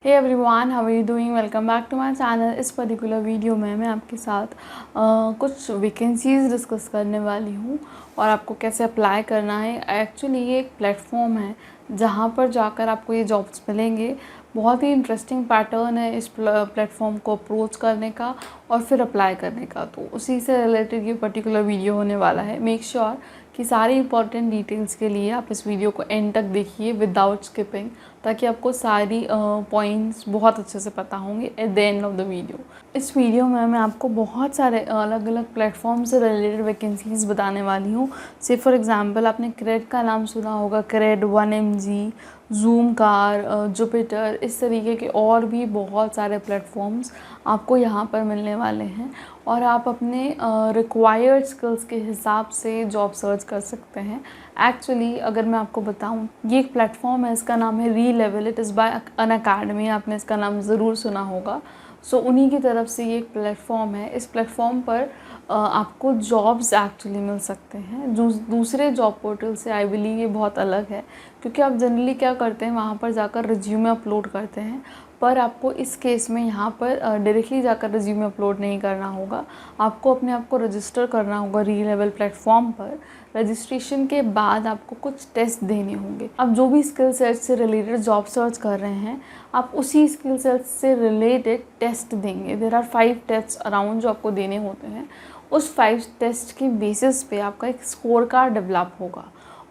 Hey everyone, how are you doing. Welcome back to my channel. इस particular video में मैं आपके साथ कुछ वैकेंसीज़ डिस्कस करने वाली हूँ और आपको कैसे अप्लाई करना है। एक्चुअली ये एक प्लेटफॉर्म है जहाँ पर जाकर आपको ये जॉब्स मिलेंगे। बहुत ही इंटरेस्टिंग पैटर्न है इस प्लेटफॉर्म को अप्रोच करने का और फिर अप्लाई करने का, तो उसी से रिलेटेड ये पर्टिकुलर वीडियो होने वाला है। मेक श्योर कि सारी इंपॉर्टेंट डिटेल्स के लिए आप इस वीडियो को एंड तक देखिए विदाउट स्किपिंग, ताकि आपको सारी पॉइंट्स बहुत अच्छे से पता होंगे at the end of the video. इस वीडियो में मैं आपको बहुत सारे अलग अलग प्लेटफॉर्म से रिलेटेड वैकेंसीज़ बताने वाली हूँ। से फॉर एग्जांपल आपने क्रेड का नाम सुना होगा, crate, 1mg, zoom car, Jupiter, इस तरीके के और भी बहुत सारे प्लेटफॉर्म्स आपको यहाँ पर मिलने वाले हैं और आप अपने रिक्वायर्ड स्किल्स के हिसाब से जॉब सर्च कर सकते हैं। एक्चुअली अगर मैं आपको बताऊं, ये एक प्लेटफॉर्म है, इसका नाम है Relevel. It is by Unacademy, आपने इसका नाम ज़रूर सुना होगा। सो उन्हीं की तरफ से ये एक प्लेटफॉर्म है। इस प्लेटफॉर्म पर आपको जॉब्स एक्चुअली मिल सकते हैं जो दूसरे जॉब पोर्टल से आई बिलीव ये बहुत अलग है, क्योंकि आप जनरली क्या करते हैं, वहाँ पर जाकर रिज्यूमे अपलोड करते हैं, पर आपको इस केस में यहाँ पर डायरेक्टली जाकर रिज्यूमे अपलोड नहीं करना होगा। आपको अपने आप को रजिस्टर करना होगा रीलेवल प्लेटफॉर्म पर। रजिस्ट्रेशन के बाद आपको कुछ टेस्ट देने होंगे। आप जो भी स्किल सेट से रिलेटेड जॉब सर्च कर रहे हैं, आप उसी स्किल सेट से रिलेटेड टेस्ट देंगे। देयर आर 5 टेस्ट अराउंड जो आपको देने होते हैं। उस 5 टेस्ट के बेसिस पे आपका एक स्कोर कार्ड डेवलप होगा।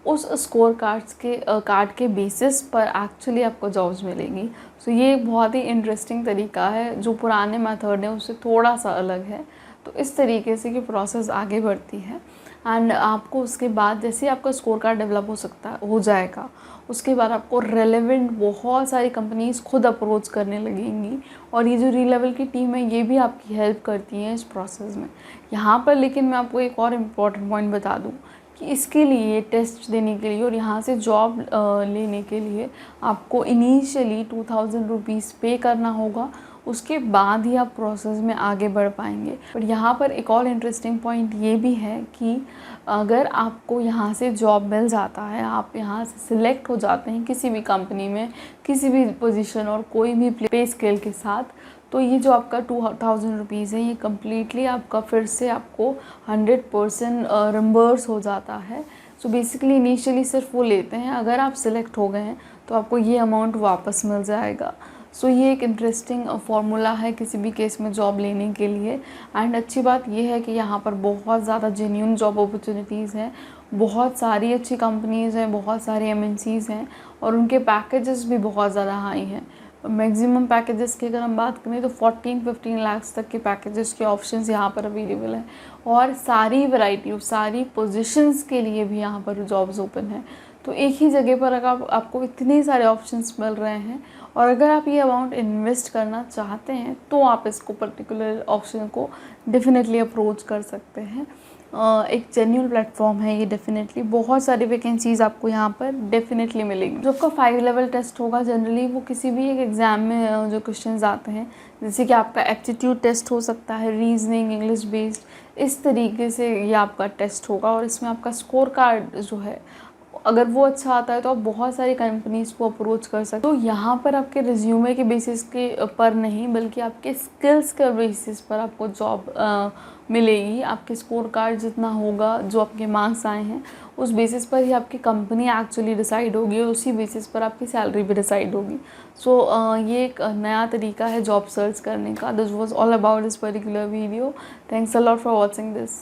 उस स्कोर कार्ड के बेसिस पर एक्चुअली आपको जॉब्स मिलेंगी। सो ये एक बहुत ही इंटरेस्टिंग तरीका है, जो पुराने मेथड है उससे थोड़ा सा अलग है। तो इस तरीके से ये प्रोसेस आगे बढ़ती है एंड आपको उसके बाद जैसे ही आपका स्कोर कार्ड डेवलप हो जाएगा, उसके बाद आपको रेलेवेंट बहुत सारी कंपनीज़ खुद अप्रोच करने लगेंगी और ये जो रीलेवल की टीम है ये भी आपकी हेल्प करती है इस प्रोसेस में। यहाँ पर लेकिन मैं आपको एक और इम्पॉर्टेंट पॉइंट बता दूँ कि इसके लिए टेस्ट देने के लिए और यहाँ से जॉब लेने के लिए आपको इनिशियली 2000 रुपीज़ पे करना होगा। उसके बाद ही आप प्रोसेस में आगे बढ़ पाएंगे। पर यहाँ पर एक और इंटरेस्टिंग पॉइंट ये भी है कि अगर आपको यहाँ से जॉब मिल जाता है, आप यहाँ से सिलेक्ट हो जाते हैं किसी भी कंपनी में, किसी भी पोजीशन और कोई भी पे स्केल के साथ, तो ये जो आपका 2000 रुपीज़ है ये कम्प्लीटली आपका फिर से आपको 100% रिम्बर्स हो जाता है। सो बेसिकली इनिशियली सिर्फ वो लेते हैं, अगर आप सिलेक्ट हो गए हैं तो आपको ये अमाउंट वापस मिल जाएगा। सो ये एक इंटरेस्टिंग फार्मूला है किसी भी केस में जॉब लेने के लिए। एंड अच्छी बात यह है कि यहाँ पर बहुत ज़्यादा जेन्युइन जॉब अपॉर्चुनिटीज़ हैं, बहुत सारी अच्छी कंपनीज़ हैं, बहुत सारी MNCs हैं और उनके पैकेजेस भी बहुत ज़्यादा हाई हैं। मैक्सिमम पैकेजेस की अगर हम बात करें तो 14-15 लाख तक के पैकेजेस के ऑप्शंस यहाँ पर अवेलेबल हैं और सारी वैरायटी और सारी पोजीशंस के लिए भी यहाँ पर जॉब्स ओपन हैं। तो एक ही जगह पर अगर आपको इतने सारे ऑप्शंस मिल रहे हैं और अगर आप ये अमाउंट इन्वेस्ट करना चाहते हैं तो आप इसको पर्टिकुलर ऑप्शन को डेफिनेटली अप्रोच कर सकते हैं। एक जेन्युइन प्लेटफॉर्म है ये। डेफिनेटली बहुत सारी वैकेंसीज़ आपको यहाँ पर डेफिनेटली मिलेंगी। जो आपका 5 लेवल टेस्ट होगा, जनरली वो किसी भी एक एग्ज़ाम में जो क्वेश्चंस आते हैं, जैसे कि आपका एप्टीट्यूड टेस्ट हो सकता है, रीजनिंग, इंग्लिश बेस्ड, इस तरीके से ये आपका टेस्ट होगा और इसमें आपका स्कोर कार्ड जो है, अगर वो अच्छा आता है तो आप बहुत सारी कंपनीज़ को अप्रोच कर सकते हो। तो यहाँ पर आपके रिज्यूमे के बेसिस के पर नहीं, बल्कि आपके स्किल्स के बेसिस पर आपको जॉब मिलेगी। आपके स्कोर कार्ड जितना होगा, जो आपके मार्क्स आए हैं, उस बेसिस पर ही आपकी कंपनी एक्चुअली डिसाइड होगी और उसी बेसिस पर आपकी सैलरी भी डिसाइड होगी। सो ये एक नया तरीका है जॉब सर्च करने का। This was all about this particular video. Thanks a lot for watching this.